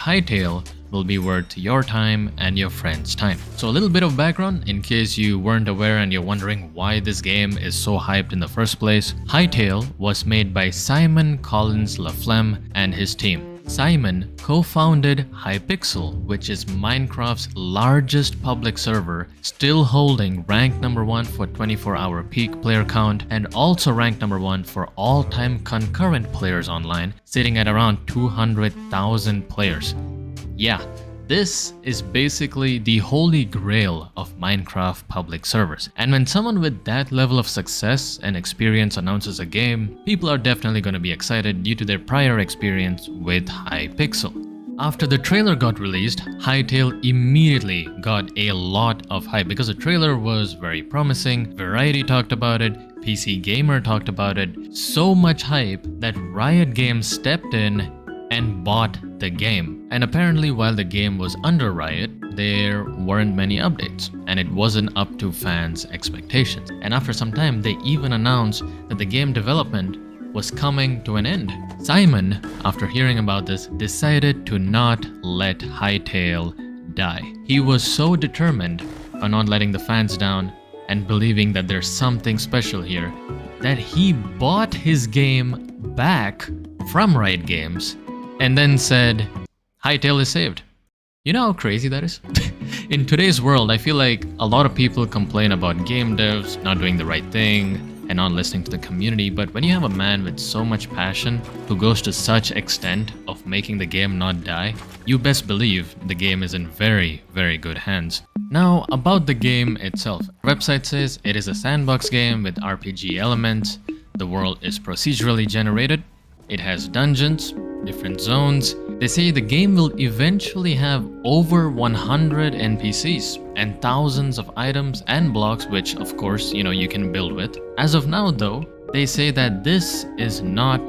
Hytale will be worth your time and your friends' time. So a little bit of background in case you weren't aware and you're wondering why this game is so hyped in the first place. Hytale was made by Simon Collins Laflamme and his team. Simon co-founded Hypixel, which is Minecraft's largest public server, still holding rank number 1 for 24-hour peak player count and also rank number 1 for all-time concurrent players online, sitting at around 200,000 players. Yeah, this is basically the holy grail of Minecraft public servers. And when someone with that level of success and experience announces a game, people are definitely going to be excited due to their prior experience with Hypixel. After the trailer got released, Hytale immediately got a lot of hype because the trailer was very promising, Variety talked about it, PC Gamer talked about it, so much hype that Riot Games stepped in and bought the game. And apparently while the game was under Riot, there weren't many updates and it wasn't up to fans' expectations. And after some time, they even announced that the game development was coming to an end. Simon, after hearing about this, decided to not let Hytale die. He was so determined on not letting the fans down and believing that there's something special here that he bought his game back from Riot Games and then said, Hytale is saved. You know how crazy that is? In today's world, I feel like a lot of people complain about game devs not doing the right thing and not listening to the community, but when you have a man with so much passion who goes to such extent of making the game not die, you best believe the game is in very, very good hands. Now, about the game itself. The website says it is a sandbox game with RPG elements. The world is procedurally generated. It has dungeons, different zones. They say the game will eventually have over 100 NPCs and thousands of items and blocks, which of course, you can build with. As of now though, they say that this is not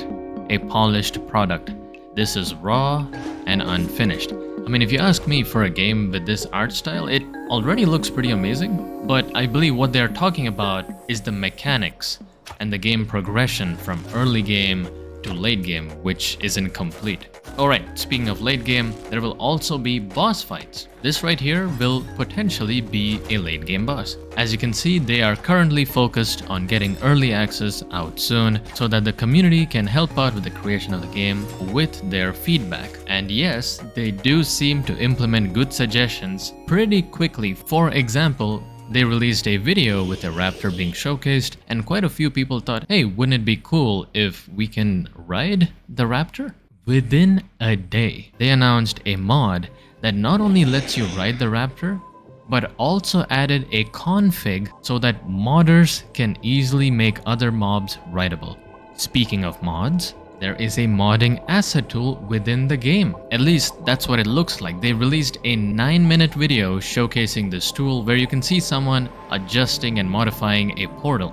a polished product. This is raw and unfinished. I mean, if you ask me, for a game with this art style, it already looks pretty amazing, but I believe what they're talking about is the mechanics and the game progression from early game to late game, which isn't complete. Alright, speaking of late game, there will also be boss fights. This right here will potentially be a late game boss. As you can see, they are currently focused on getting early access out soon so that the community can help out with the creation of the game with their feedback. And yes, they do seem to implement good suggestions pretty quickly. For example, they released a video with a raptor being showcased, and quite a few people thought, hey, wouldn't it be cool if we can ride the raptor? Within a day, they announced a mod that not only lets you ride the raptor, but also added a config so that modders can easily make other mobs rideable. Speaking of mods, there is a modding asset tool within the game. At least that's what it looks like. They released a 9-minute video showcasing this tool where you can see someone adjusting and modifying a portal.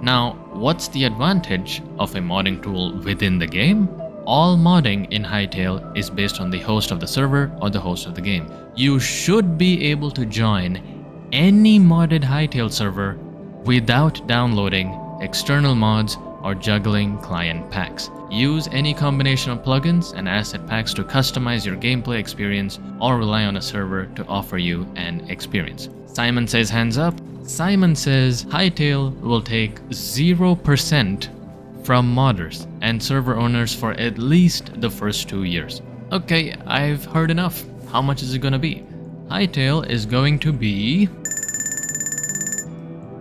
Now, what's the advantage of a modding tool within the game? All modding in Hytale is based on the host of the server or the host of the game. You should be able to join any modded Hytale server without downloading external mods or juggling client packs. Use any combination of plugins and asset packs to customize your gameplay experience or rely on a server to offer you an experience. Simon says hands up. Simon says Hytale will take 0% from modders and server owners for at least the first 2 years. Okay, I've heard enough. How much is it gonna be? Hytale is going to be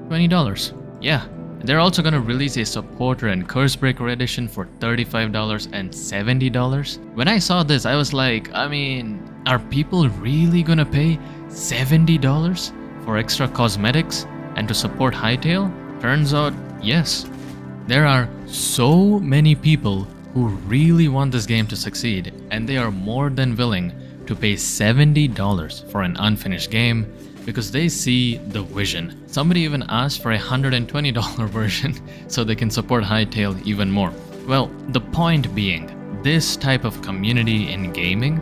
$20. Yeah. They're also going to release a Supporter and Cursebreaker edition for $35 and $70. When I saw this, I was like, I mean, are people really going to pay $70 for extra cosmetics and to support Hytale? Turns out, yes. There are so many people who really want this game to succeed, and they are more than willing to pay $70 for an unfinished game because they see the vision. Somebody even asked for a $120 version so they can support Hytale even more. Well, the point being, this type of community in gaming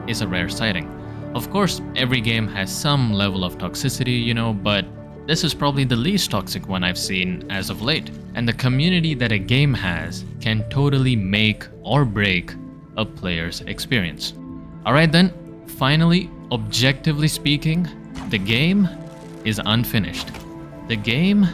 is a rare sighting. Of course, every game has some level of toxicity, but this is probably the least toxic one I've seen as of late. And the community that a game has can totally make or break a player's experience. Alright then, finally, objectively speaking, the game is unfinished. The game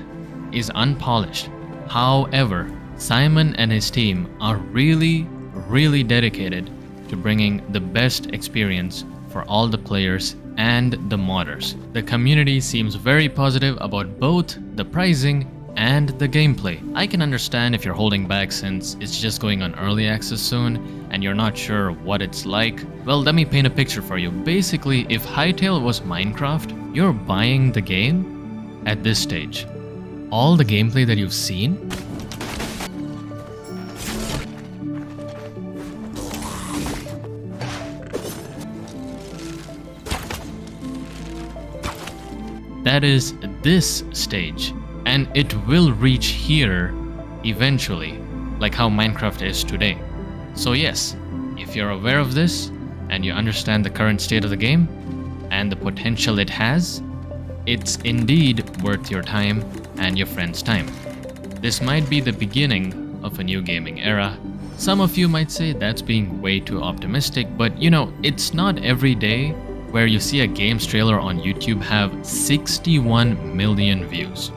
is unpolished. However, Simon and his team are really dedicated to bringing the best experience for all the players and the modders. The community seems very positive about both the pricing and the gameplay. I can understand if you're holding back since it's just going on early access soon and you're not sure what it's like. Well, let me paint a picture for you. Basically, if Hytale was Minecraft, you're buying the game at this stage. All the gameplay that you've seen that is this stage, and it will reach here eventually, like how Minecraft is today. So yes, if you're aware of this and you understand the current state of the game and the potential it has, it's indeed worth your time and your friends' time. This might be the beginning of a new gaming era. Some of you might say that's being way too optimistic, but you know, it's not every day where you see a games trailer on YouTube have 61 million views.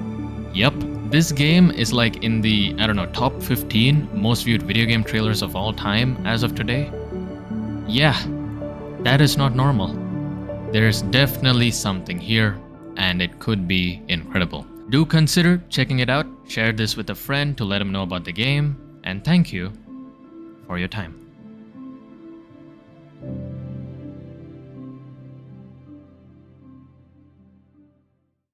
Yep, this game is like in the, I don't know, top 15 most viewed video game trailers of all time as of today. Yeah, that is not normal. There's definitely something here, and it could be incredible. Do consider checking it out, share this with a friend to let them know about the game, and thank you for your time.